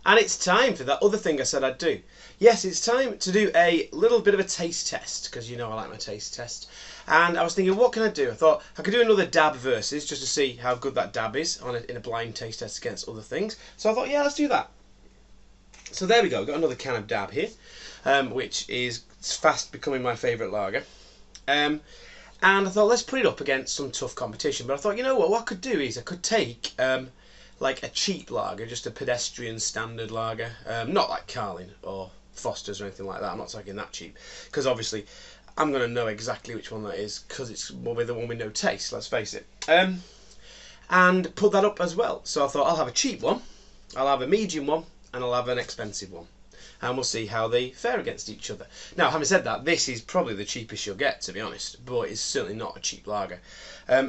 And it's time for that other thing I said I'd do. Yes, it's time to do a little bit of a taste test, because you know I like my taste test. And I was thinking, what can I do? I thought I could do another dab versus, just to see how good that dab is in a blind taste test against other things. So I thought, yeah, let's do that. So there we go, got another can of dab here, which is fast becoming my favourite lager. And I thought, let's put it up against some tough competition. But I thought, you know what I could do is I could take like a cheap lager, just a pedestrian standard lager, not like Carling or Foster's or anything like that. I'm not talking that cheap, because obviously I'm going to know exactly which one that is, because it's probably the one with no taste, let's face it. And put that up as well. So I thought, I'll have a cheap one, I'll have a medium one, and I'll have an expensive one. And we'll see how they fare against each other. Now, having said that, this is probably the cheapest you'll get, to be honest, but it's certainly not a cheap lager.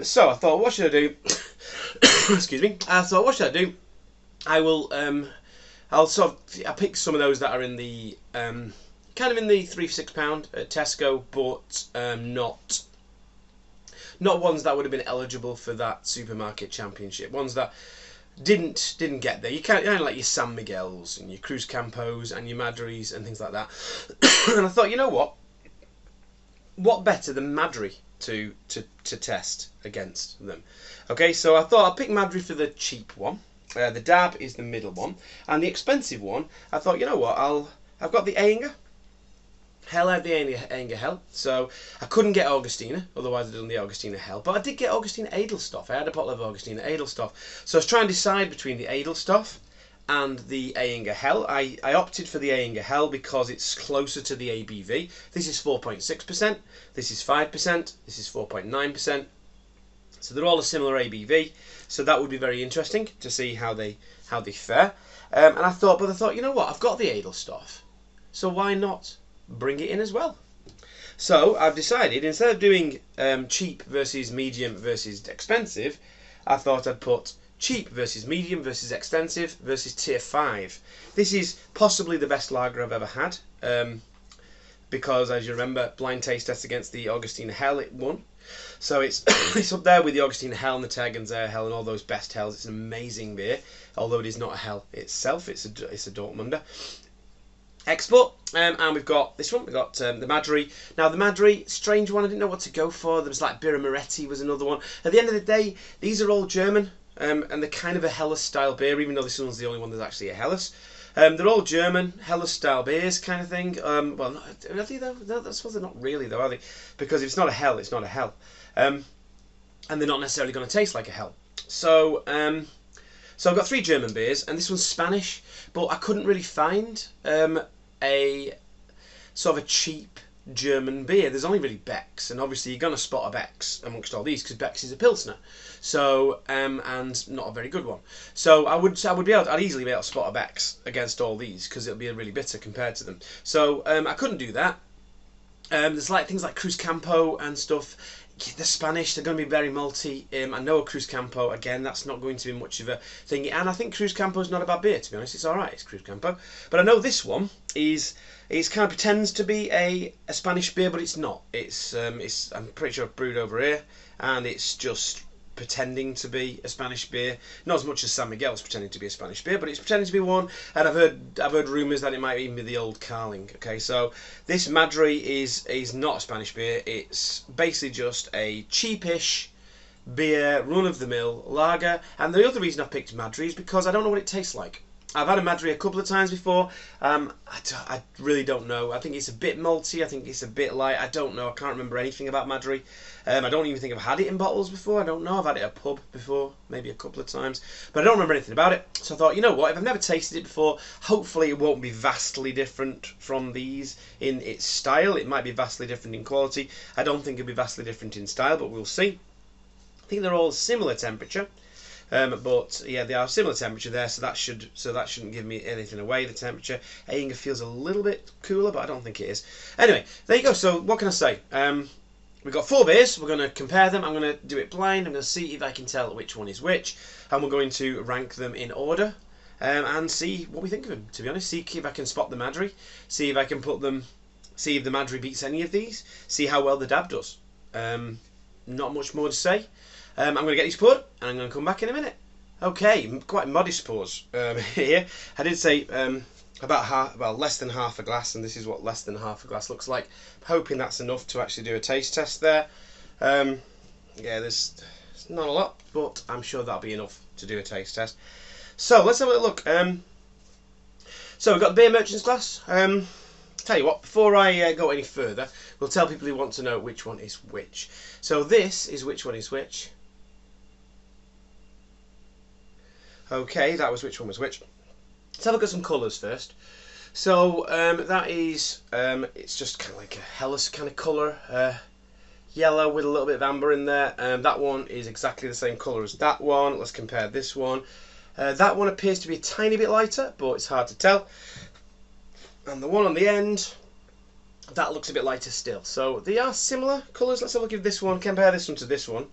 So I thought, what should I do? Excuse me. I thought, what should I do? I will. I picked some of those that are in the kind of in the £3 for £6 at Tesco, but not ones that would have been eligible for that supermarket championship. Ones that didn't get there. You can't like your San Miguel's and your Cruz Campos and your Madries and things like that. And I thought, you know what better than Madry to test against them? Okay, so I thought I'll pick Madry for the cheap one. The dab is the middle one, and the expensive one, I thought, you know what, I've got the Ayinger. Hell, I had the Ayinger Hell, so I couldn't get Augustina, otherwise I'd done the Augustina Hell, but I did get Augustina Edelstoff. I had a bottle of Augustina Edelstoff, so I was trying to decide between the Edelstoff and the Ayinger Hell. I opted for the Ayinger Hell because it's closer to the ABV. This is 4.6%, this is 5%, this is 4.9%, so they're all a similar ABV, so that would be very interesting to see how they fare. And I thought, you know what, I've got the Edelstoff, so why not bring it in as well? So I've decided, instead of doing cheap versus medium versus expensive, I thought I'd put cheap versus medium versus expensive versus tier 5. This is possibly the best lager I've ever had, because as you remember, blind taste test against the Augustina Hell, it won. So it's it's up there with the Augustina Hell and the Tegernsee Hell and all those best hells. It's an amazing beer, although it is not a hell itself. It's a Dortmunder export. And we've got this one. We've got the Madry. Now the Madry, strange one. I didn't know what to go for. There was like Birra Moretti was another one. At the end of the day, these are all German, and they're kind of a Helles style beer, even though this one's the only one that's actually a Helles. They're all German, Helles style beers kind of thing. Well, are they though? I suppose they're not really though, are they? Because if it's not a hell, it's not a hell. And they're not necessarily going to taste like a hell. So I've got 3 German beers, and this one's Spanish, but I couldn't really find a sort of a cheap German beer. There's only really Beck's, and obviously you're going to spot a Beck's amongst all these because Beck's is a Pilsner, so and not a very good one. So I'd easily be able to spot a Beck's against all these because it'll be a really bitter compared to them. So I couldn't do that. There's like things like Cruz Campo and stuff. The Spanish, they're going to be very malty. I know a Cruz Campo, again, that's not going to be much of a thing. And I think Cruz Campo's not a bad beer, to be honest. It's alright, it's Cruz Campo. But I know this one is, it kind of pretends to be a Spanish beer, but it's not. It's I'm pretty sure brewed over here, and it's just pretending to be a Spanish beer. Not as much as San Miguel's pretending to be a Spanish beer, but it's pretending to be one. And I've heard rumours that it might even be the old Carling. Okay, so this Madry is not a Spanish beer. It's basically just a cheapish beer, run-of-the-mill lager. And the other reason I picked Madry is because I don't know what it tastes like. I've had a Madry a couple of times before. I really don't know. I think it's a bit malty. I think it's a bit light. I don't know. I can't remember anything about Madry. I don't even think I've had it in bottles before. I don't know. I've had it at a pub before, maybe a couple of times. But I don't remember anything about it. So I thought, you know what? If I've never tasted it before, hopefully it won't be vastly different from these in its style. It might be vastly different in quality. I don't think it'll be vastly different in style, but we'll see. I think they're all similar temperature. But yeah, they are similar temperature there, so that shouldn't give me anything away. The temperature, Ayinger feels a little bit cooler, but I don't think it is. Anyway, there you go. So what can I say? We've got 4 beers. We're going to compare them. I'm going to do it blind. I'm going to see if I can tell which one is which, and we're going to rank them in order and see what we think of them. To be honest, see if I can spot the Madry, see if I can put them, see if the Madry beats any of these, see how well the dab does. Not much more to say. I'm going to get these poured, and I'm going to come back in a minute. Okay, quite modest pause here. I did say about half, well, less than half a glass, and this is what less than half a glass looks like. I'm hoping that's enough to actually do a taste test there. Yeah, there's not a lot, but I'm sure that'll be enough to do a taste test. So let's have a look. So we've got the beer merchant's glass. Tell you what, before I go any further, we'll tell people who want to know which one is which. So this is which one is which. Okay, that was which one was which. Let's have a look at some colours first. So that is, it's just kind of like a Helles kind of colour, yellow with a little bit of amber in there. That one is exactly the same colour as that one. Let's compare this one. That one appears to be a tiny bit lighter, but it's hard to tell. And the one on the end, that looks a bit lighter still. So they are similar colours. Let's have a look at this one, compare this one to this one.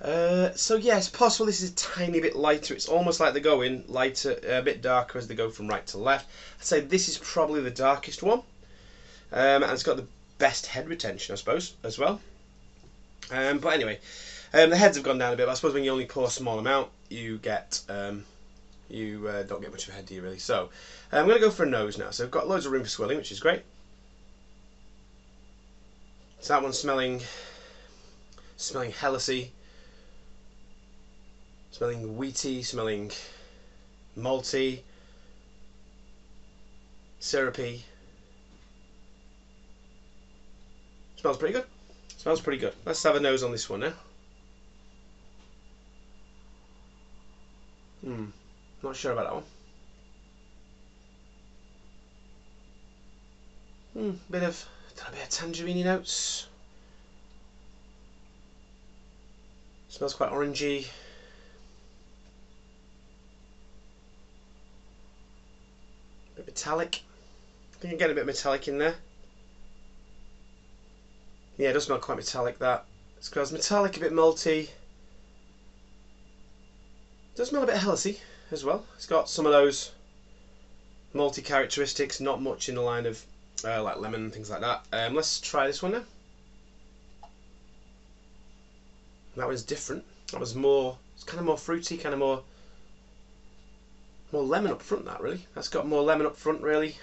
So yeah, it's possible this is a tiny bit lighter. It's almost like they're going lighter, a bit darker as they go from right to left. I'd say this is probably the darkest one, and it's got the best head retention, I suppose, as well. But anyway, the heads have gone down a bit. But I suppose when you only pour a small amount, you get you don't get much of a head, do you really? So I'm going to go for a nose now. So I've got loads of room for swilling, which is great. So that one's smelling Hellesy. Smelling wheaty, smelling malty, syrupy. Smells pretty good. Smells pretty good. Let's have a nose on this one now. Not sure about that one. Bit of tangerine notes. Smells quite orangey. Bit metallic. I think I'm getting a bit metallic in there. Yeah, it does smell quite metallic, that. It smells metallic, a bit malty. It does smell a bit Hellesy as well. It's got some of those malty characteristics, not much in the line of like lemon and things like that. Let's try this one now. That one's different. That was more, it's kind of more fruity, kind of more lemon up front, that really. That's got more lemon up front, really.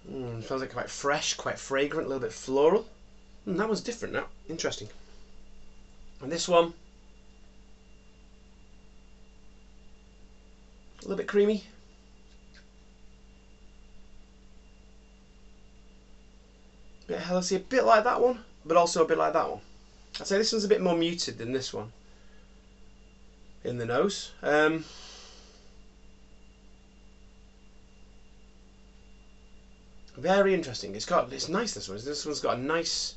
Smells like quite fresh, quite fragrant, a little bit floral. That one's different now. Interesting. And this one, a little bit creamy. A bit Hellesy, a bit like that one, but also a bit like that one. I'd say this one's a bit more muted than this one in the nose. Very interesting. It's nice, this one. This one's got a nice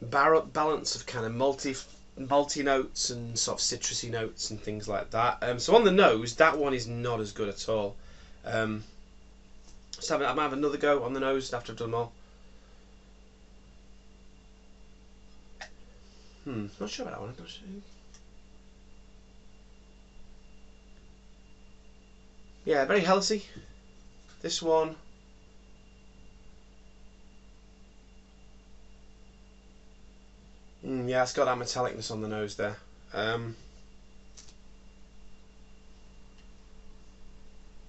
balance of kind of malty notes and sort of citrusy notes and things like that. So on the nose, that one is not as good at all. So I might have another go on the nose after I've done them all. Not sure about that one. I'm not sure. Yeah, very Hellesy. This one. Yeah, it's got that metallicness on the nose there.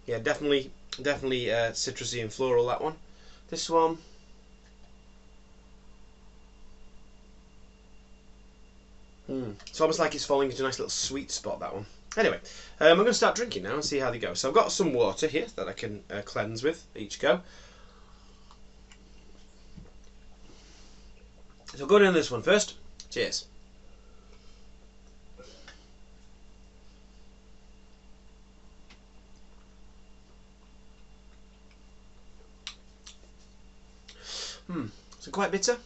Yeah, definitely citrusy and floral, that one. This one. It's almost like it's falling into a nice little sweet spot, that one. Anyway, I'm going to start drinking now and see how they go. So I've got some water here that I can cleanse with each go. So I'll go down this one first. Cheers. So quite bitter.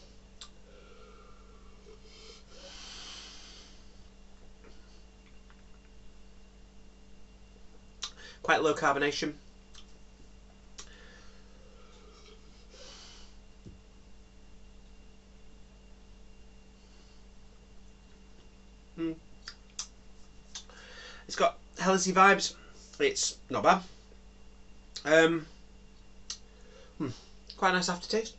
Quite low carbonation. It's got Hellesy vibes. It's not bad. Quite a nice aftertaste.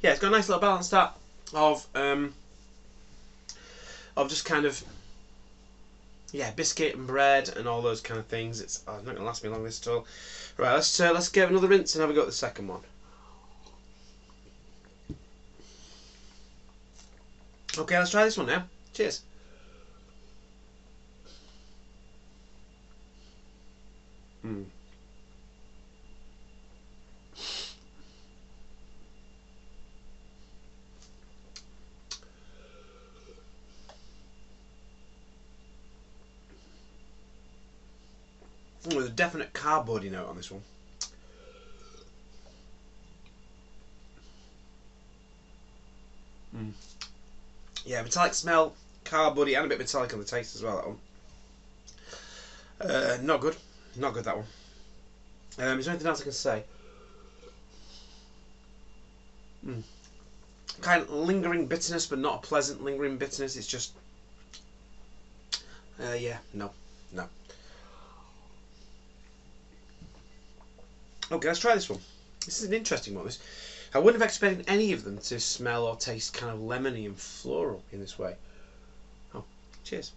yeah, it's got a nice little balance that of just kind of, yeah, biscuit and bread and all those kind of things. It's not going to last me long this at all. Right, let's give another rinse and have a go at the second one. Okay, let's try this one now. Cheers. Mm. There's a definite cardboardy note on this one. Mm. Yeah, metallic smell, cardboardy, and a bit metallic on the taste as well, that one. Not good. Not good, that one. Is there anything else I can say? Mm. Kind of lingering bitterness, but not a pleasant lingering bitterness. It's just... yeah, no. Okay, let's try this one. This is an interesting one. I wouldn't have expected any of them to smell or taste kind of lemony and floral in this way. Oh, cheers.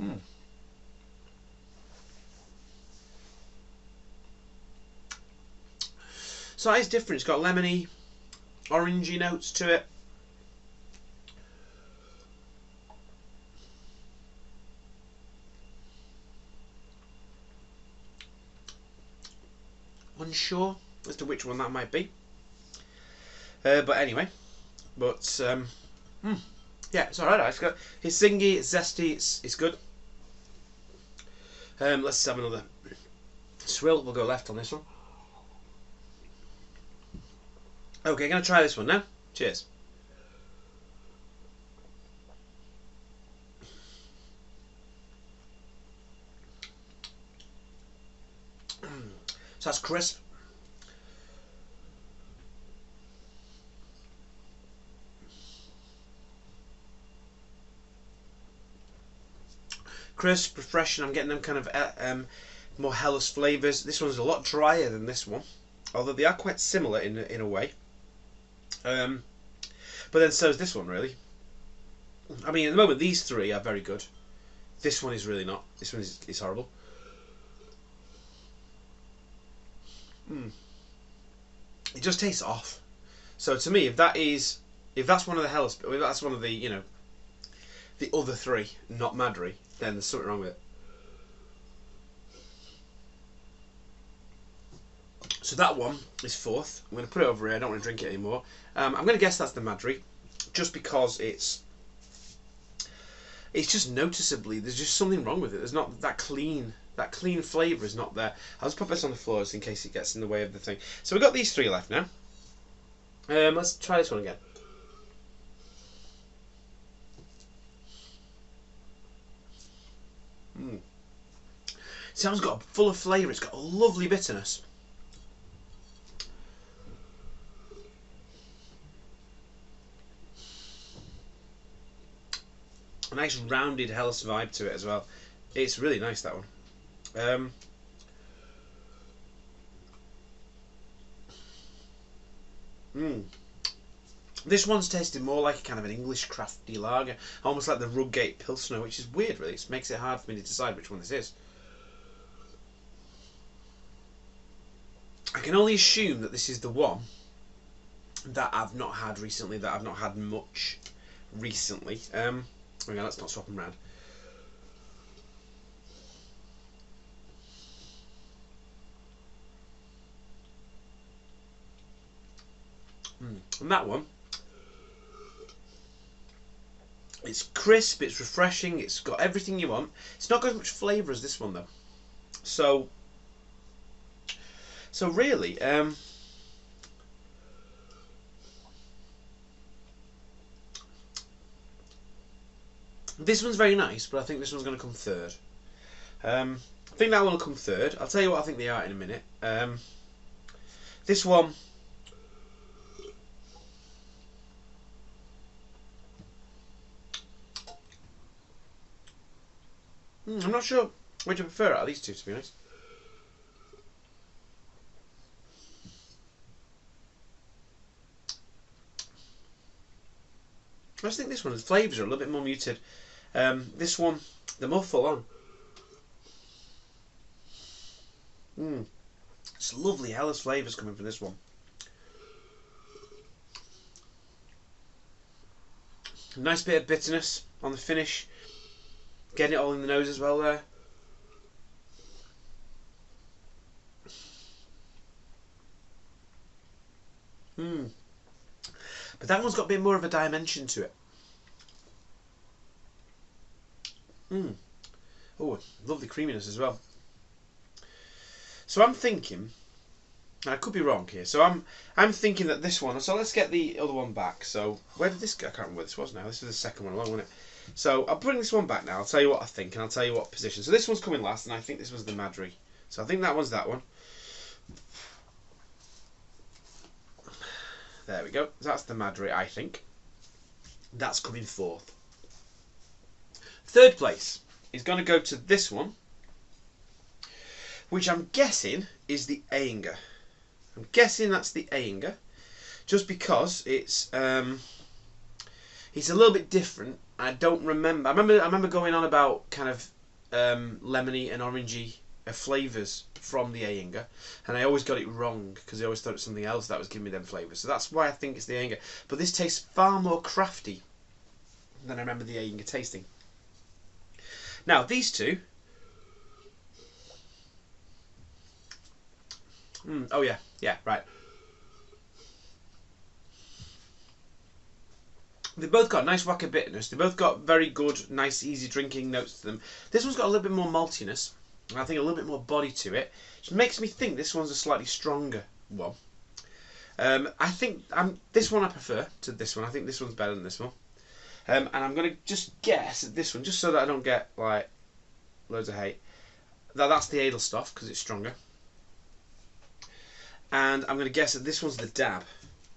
Mm. So that is different. It's got lemony, orangey notes to it. Unsure as to which one that might be. But anyway, yeah, it's alright. It's zingy, it's zesty, it's good. Let's have another swill. We'll go left on this one. Okay, I'm going to try this one now. Cheers. So that's crisp. Crisp, refreshing. I'm getting them kind of more Helles flavours. This one's a lot drier than this one, although they are quite similar in a way. But then so is this one, really. I mean, at the moment, these three are very good. This one is really not. This one is horrible. It just tastes off. So to me, if that's one of the Helles, if that's one of the the other three, not Madri, then there's something wrong with it. So that one is fourth. I'm going to put it over here. I don't want to drink it anymore. I'm going to guess that's the Madri, just because it's just noticeably, there's just something wrong with it. There's not that clean flavour is not there. I'll just put this on the floor just in case it gets in the way of the thing. So we've got these three left now. Let's try this one again. Sounds got full of flavour. It's got a lovely bitterness. A nice rounded Helles vibe to it as well. It's really nice, that one. This one's tasted more like a kind of an English crafty lager, almost like the Rudgate Pilsner, which is weird, really. It makes it hard for me to decide which one this is. I can only assume that this is the one that I've not had recently, that I've not had much recently. Hang on, let's not swap them around. And that one, it's crisp, it's refreshing, it's got everything you want. It's not got as much flavour as this one though. So really, this one's very nice, but I think this one's going to come third. I think that one will come third. I'll tell you what I think they are in a minute. This one, I'm not sure which I prefer out of these two, to be honest. I just think this one, the flavours are a little bit more muted. This one, they're more full on. It's lovely Helles flavours coming from this one. Nice bit of bitterness on the finish. Getting it all in the nose as well there. But that one's got a bit more of a dimension to it. Oh, lovely creaminess as well. So I'm thinking, and I could be wrong here, so I'm thinking that this one, so let's get the other one back. So where did this go? I can't remember where this was now. This was the second one along, wasn't it? So I'll bring this one back now. I'll tell you what I think, and I'll tell you what position. So this one's coming last, and I think this was the Madry. So I think that one's that one. There we go. That's the Madry, I think. That's coming fourth. Third place is going to go to this one, which I'm guessing is the Ayinger. I'm guessing that's the Ayinger, just because it's a little bit different. I don't remember. I remember going on about kind of lemony and orangey flavours from the Ayinger, and I always got it wrong because I always thought it was something else that was giving me them flavours. So that's why I think it's the Ayinger. But this tastes far more crafty than I remember the Ayinger tasting. Now these two. Oh yeah, right. They've both got a nice whack of bitterness. They've both got very good, nice, easy drinking notes to them. This one's got a little bit more maltiness, and I think a little bit more body to it, which makes me think this one's a slightly stronger one. I think this one I prefer to this one. I think this one's better than this one. And I'm going to just guess at this one, just so that I don't get like loads of hate, that's the Edelstoff because it's stronger. And I'm going to guess that this one's the Dab,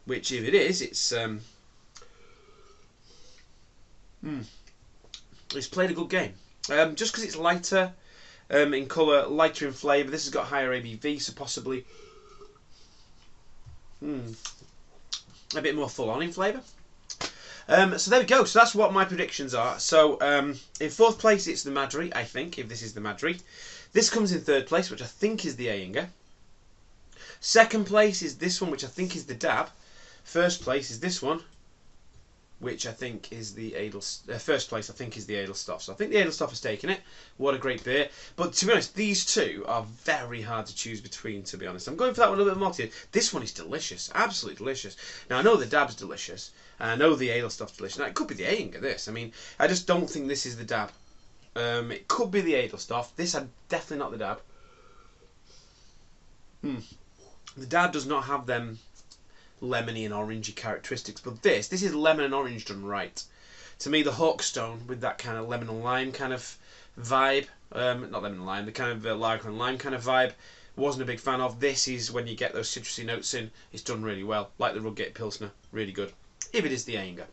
which if it is, it's played a good game. Just because it's lighter in colour, lighter in flavour. This has got higher ABV, so possibly a bit more full on in flavour. So there we go. So that's what my predictions are. So in fourth place it's the Madry, I think, if this is the Madry. This comes in third place, which I think is the Ayinger. Second place is this one, which I think is the Dab. First place is this one, which I think is the first place I think is the Edelstoff. So I think the Edelstoff has taken it. What a great beer. But to be honest, these two are very hard to choose between, to be honest. I'm going for that one a little bit more. This one is delicious. Absolutely delicious. Now, I know the Dab's delicious. And I know the Edelstoff's delicious. Now, it could be the Ayinger, this. I mean, I just don't think this is the Dab. It could be the Edelstoff. This is definitely not the Dab. The Dab does not have them lemony and orangey characteristics, but this is lemon and orange done right. To me, the Hawkstone with that kind of lemon and lime kind of vibe, not lemon and lime, the kind of lager and lime kind of vibe, wasn't a big fan of. This is when you get those citrusy notes in, it's done really well, like the Rudgate Pilsner, really good, if it is the Ayinger.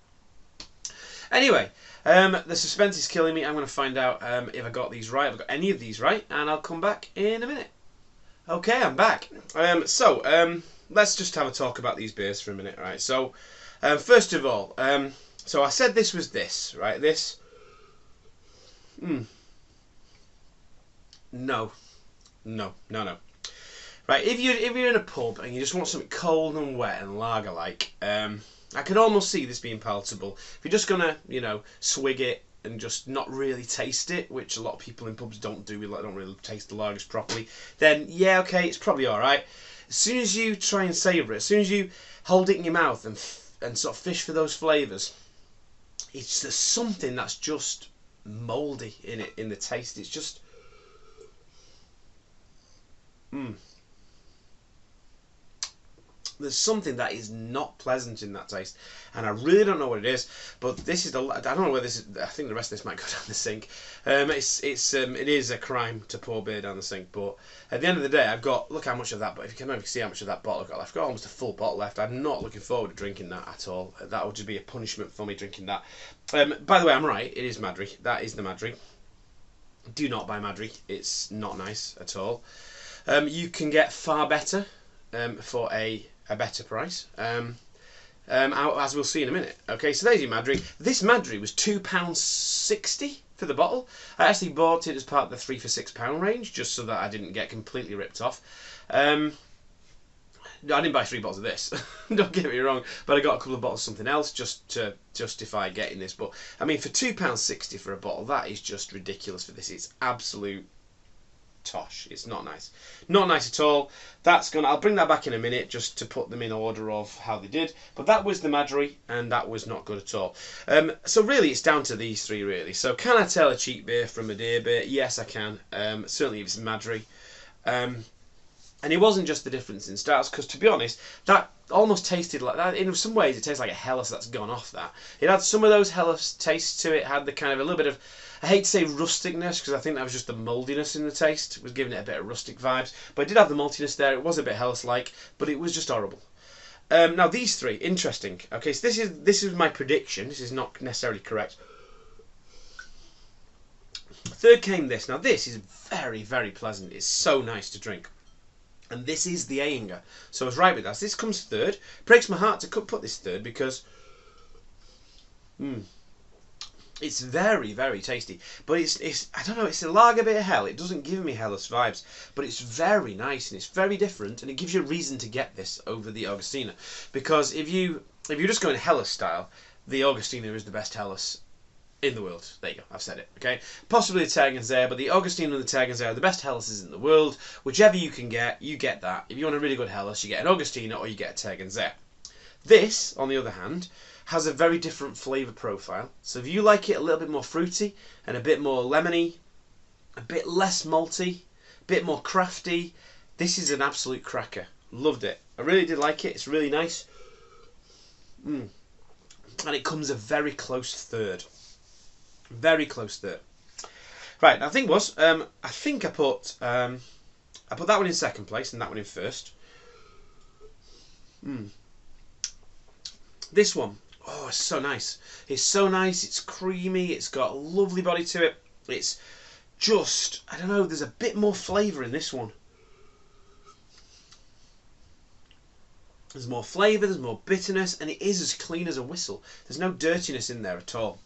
Anyway, the suspense is killing me. I'm going to find out if I got these right, if I got any of these right, and I'll come back in a minute. Okay, I'm back. Let's just have a talk about these beers for a minute, right? So, first of all, so I said this was this, right? This. No. Right, if you're in a pub and you just want something cold and wet and lager-like, I could almost see this being palatable. If you're just gonna, swig it and just not really taste it, which a lot of people in pubs don't do, they don't really taste the lagers properly, then yeah, okay, it's probably alright. As soon as you try and savour it, as soon as you hold it in your mouth and sort of fish for those flavours, there's something that's just mouldy in it, in the taste. It's just there's something that is not pleasant in that taste, and I really don't know what it is. But this is I don't know whether this is. I think the rest of this might go down the sink. It is a crime to pour beer down the sink. But at the end of the day, I've got, look how much of that. But if you can see how much of that bottle I've got left, I've got almost a full bottle left. I'm not looking forward to drinking that at all. That would just be a punishment for me drinking that. By the way, I'm right. It is Madry. That is the Madry. Do not buy Madry. It's not nice at all. You can get far better for a better price. as we'll see in a minute. Okay, so there's your Madry. This Madry was £2.60 for the bottle. I actually bought it as part of the 3 for £6 range, just so that I didn't get completely ripped off. I didn't buy 3 bottles of this, don't get me wrong, but I got a couple of bottles of something else just to justify getting this. But I mean, for £2.60 for a bottle, that is just ridiculous for this. It's absolute tosh. It's not nice. Not nice at all. I'll bring that back in a minute just to put them in order of how they did. But that was the Madry, and that was not good at all. So really, it's down to these 3 really. So can I tell a cheap beer from a dear beer? Yes, I can. Certainly if it's Madry. And it wasn't just the difference in styles, because to be honest, that almost tasted like that. In some ways, it tastes like a Helles that's gone off that. It had some of those Helles tastes to it. It had the kind of a little bit of, I hate to say rusticness, because I think that was just the mouldiness in the taste. It was giving it a bit of rustic vibes. But it did have the maltiness there. It was a bit Helles-like, but it was just horrible. Now, these 3, interesting. Okay, so this is my prediction. This is not necessarily correct. Third came this. Now, this is very, very pleasant. It's so nice to drink. And this is the Ayinger. So I was right with that. So this comes third. Breaks my heart to put this third because it's very, very tasty. But it's I don't know, it's a lager beer hell. It doesn't give me Helles vibes. But it's very nice and it's very different, and it gives you a reason to get this over the Augustiner. Because if you're just going Helles style, the Augustiner is the best Helles in the world. There you go, I've said it. Okay, possibly the Tegernsee, but the Augustiner and the Tegernsee are the best Helleses in the world. Whichever you can get, you get that. If you want a really good Helles, you get an Augustiner or you get a Tegernsee. This, on the other hand, has a very different flavour profile. So if you like it a little bit more fruity and a bit more lemony, a bit less malty, a bit more crafty, this is an absolute cracker. Loved it. I really did like it. It's really nice. And it comes a very close third. Very close third. Right, now the thing was, I think I put that one in second place and that one in first. This one, oh, it's so nice. It's so nice. It's creamy. It's got a lovely body to it. It's just, I don't know, there's a bit more flavour in this one. There's more flavour, there's more bitterness, and it is as clean as a whistle. There's no dirtiness in there at all.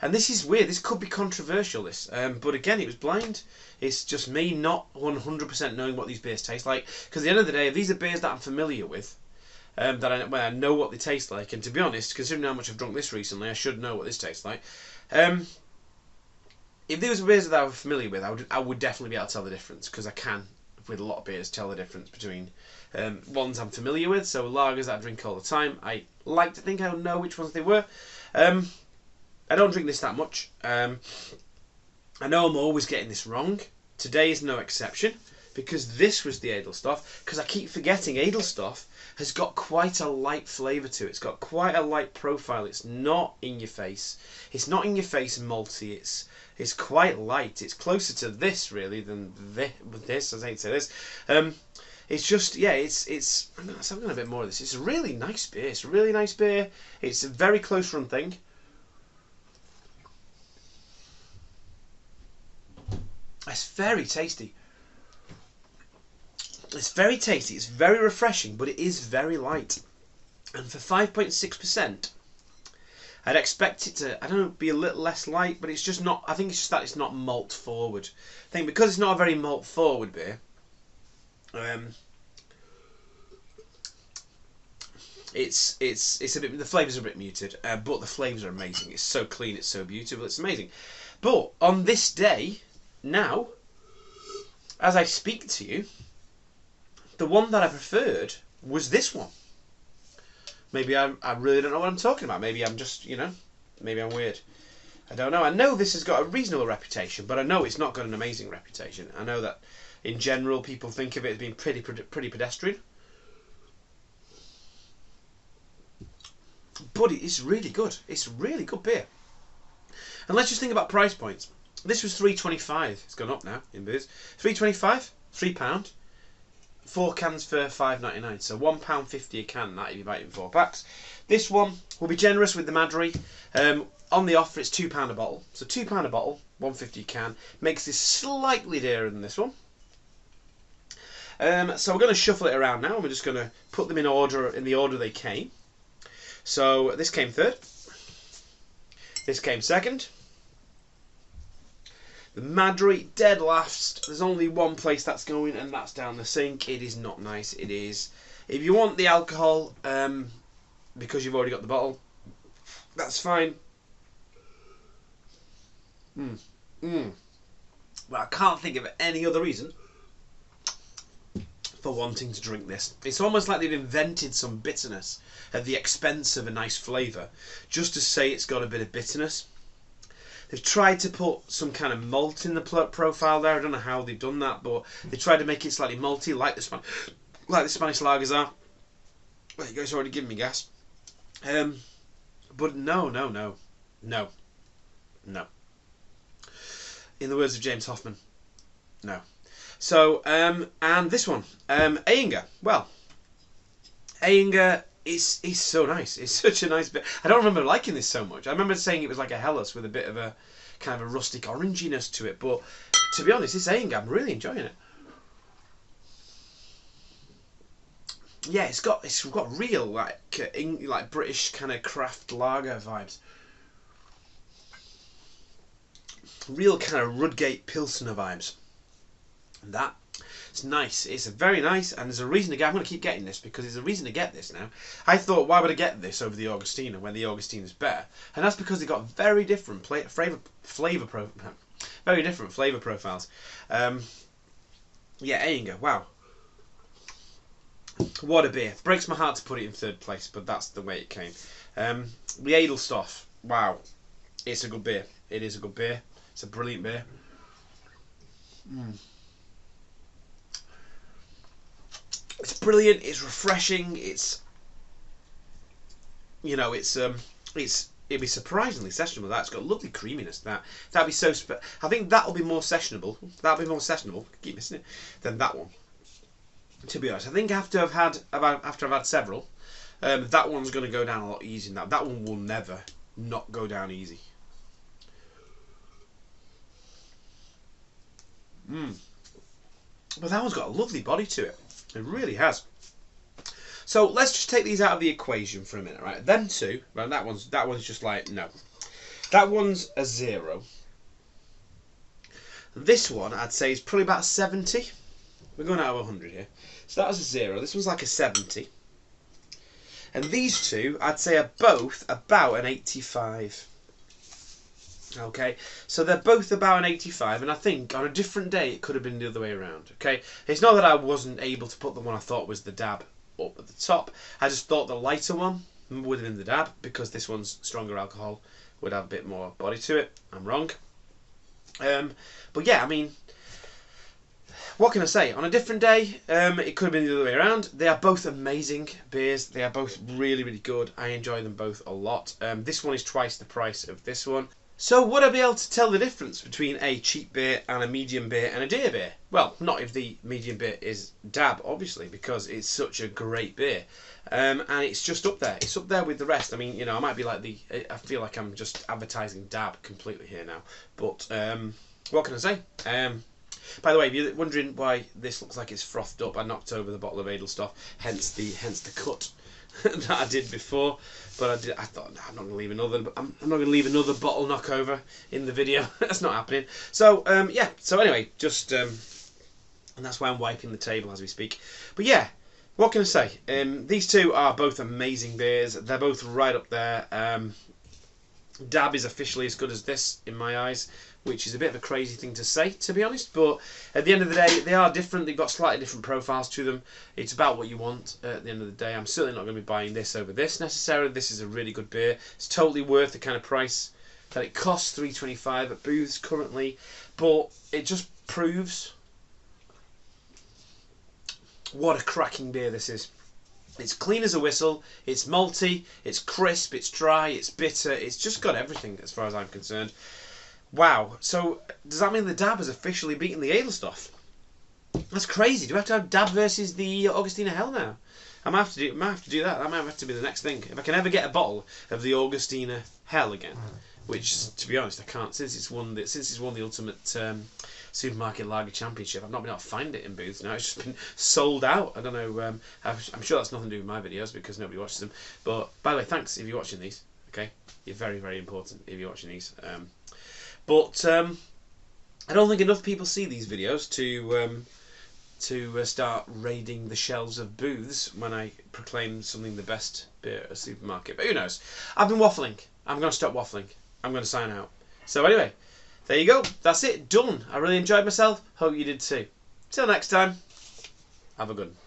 And this is weird. This could be controversial, this. But again, it was blind. It's just me not 100% knowing what these beers taste like. Because at the end of the day, if these are beers that I'm familiar with, where I know what they taste like, and to be honest, considering how much I've drunk this recently, I should know what this tastes like. If these were beers that I was familiar with, I would definitely be able to tell the difference, because I can, with a lot of beers, tell the difference between ones I'm familiar with. So lagers that I drink all the time, I like to think I know which ones they were. I don't drink this that much. I know I'm always getting this wrong. Today is no exception, because this was the Edelstoff. Because I keep forgetting Edelstoff has got quite a light flavour to it. It's got quite a light profile. It's not in your face. It's not in your face malty. It's quite light. It's closer to this really than this. I hate to say this. It's just, yeah, it's. Let's have a bit more of this. It's a really nice beer. It's a really nice beer. It's a very close run thing. It's very tasty. It's very tasty. It's very refreshing, but it is very light. And for 5.6%, I'd expect it to, I don't know, be a little less light, but it's just not. I think it's just that it's not malt forward. I think because it's not a very malt forward beer. It's a bit. The flavours are a bit muted, but the flavours are amazing. It's so clean. It's so beautiful. It's amazing. But on this day, now, as I speak to you, the one that I preferred was this one. Maybe I really don't know what I'm talking about. Maybe I'm just, maybe I'm weird. I don't know. I know this has got a reasonable reputation, but I know it's not got an amazing reputation. I know that in general people think of it as being pretty pedestrian. But it's really good. It's really good beer. And let's just think about price points. This was £3.25. It's gone up now in beers. £3.25, £3. 4 cans for £5.99. So £1.50 a can. That if you buy it in 4 packs. This one will be generous with the Madry. On the offer, it's £2 a bottle. So £2 a bottle, £1.50 a can. Makes this slightly dearer than this one. So we're going to shuffle it around now, and we're just going to put them in order, in the order they came. So this came third. This came second. The Madri dead last. There's only one place that's going, and that's down the sink. It is not nice. It is. If you want the alcohol, because you've already got the bottle, that's fine. But I can't think of any other reason for wanting to drink this. It's almost like they've invented some bitterness at the expense of a nice flavour, just to say it's got a bit of bitterness. They've tried to put some kind of malt in the profile there. I don't know how they've done that, but they tried to make it slightly malty, like the Spanish lagers are. Well, you guys already giving me gas. But no. In the words of James Hoffman, no. So, and this one, Ayinger. Well, Ayinger is so nice. It's such a nice bit. I don't remember liking this so much. I remember saying it was like a Helles with a bit of a kind of a rustic oranginess to it. But to be honest, this Ayinger, I'm really enjoying it. Yeah, it's got real like British kind of craft lager vibes. Real kind of Rudgate Pilsner vibes. And that, it's nice. It's very nice, and there's a reason to get. I'm going to keep getting this because there's a reason to get this now. I thought, why would I get this over the Augustina when the Augustina is better? And that's because they got very different flavor profiles. Yeah, Ayinger. Wow, what a beer! Breaks my heart to put it in third place, but that's the way it came. The Edelstoff. Wow, it's a good beer. It is a good beer. It's a brilliant beer. It's brilliant. It's refreshing. It's, you know, it'd be surprisingly sessionable. It's got lovely creaminess. That'd be so. I think that'll be more sessionable. Keep missing it. Than that one. To be honest, I think after I've had several, that one's going to go down a lot easier. That one will never not go down easy. But that one's got a lovely body to it. It really has. So let's just take these out of the equation for a minute, right? Them two, right? That one's just like no. That one's a 0. This one I'd say is probably about 70. We're going out of 100 here. So that was a 0. This one's like a 70. And these two I'd say are both about an 85. Okay, so they're both about an 85, and I think on a different day it could have been the other way around. Okay, it's not that I wasn't able to put the one I thought was the Dab up at the top. I just thought the lighter one would have been the Dab because this one's stronger alcohol, would have a bit more body to it. I'm wrong. But yeah, I mean, what can I say? On a different day, it could have been the other way around. They are both amazing beers. They are both really, really good. I enjoy them both a lot. This one is twice the price of this one. So would I be able to tell the difference between a cheap beer and a medium beer and a dear beer? Well, not if the medium beer is Dab, obviously, because it's such a great beer. And it's just up there. It's up there with the rest. I mean, you know, I might be like I feel like I'm just advertising Dab completely here now. But what can I say? By the way, if you're wondering why this looks like it's frothed up, I knocked over the bottle of Edelstoff, hence the cut that I did before. But I thought, no, I'm not going to leave another. I'm not going to leave another bottle knockover in the video. That's not happening. So yeah. So anyway, just and that's why I'm wiping the table as we speak. But yeah, what can I say? These two are both amazing beers. They're both right up there. Dab is officially as good as this in my eyes, which is a bit of a crazy thing to say, to be honest. But at the end of the day, they are different. They've got slightly different profiles to them. It's about what you want at the end of the day. I'm certainly not going to be buying this over this necessarily. This is a really good beer. It's totally worth the kind of price that it costs, $3.25 at booths currently. But it just proves what a cracking beer this is. It's clean as a whistle, it's malty, it's crisp, it's dry, it's bitter, it's just got everything as far as I'm concerned. Wow, so does that mean the Dab has officially beaten the Edelstoff? That's crazy. Do we have to have Dab versus the Augustina Hell now? I might have to do that. That might have to be the next thing. If I can ever get a bottle of the Augustina Hell again, which, to be honest, I can't since it's won the ultimate Supermarket Lager Championship. I've not been able to find it in booths now. It's just been sold out. I don't know. I'm sure that's nothing to do with my videos because nobody watches them. But by the way, thanks if you're watching these. Okay, you're very, very important if you're watching these. But I don't think enough people see these videos to start raiding the shelves of booths when I proclaim something the best beer at a supermarket. But who knows? I've been waffling. I'm going to stop waffling. I'm going to sign out. So anyway, there you go. That's it. Done. I really enjoyed myself. Hope you did too. Till next time. Have a good one.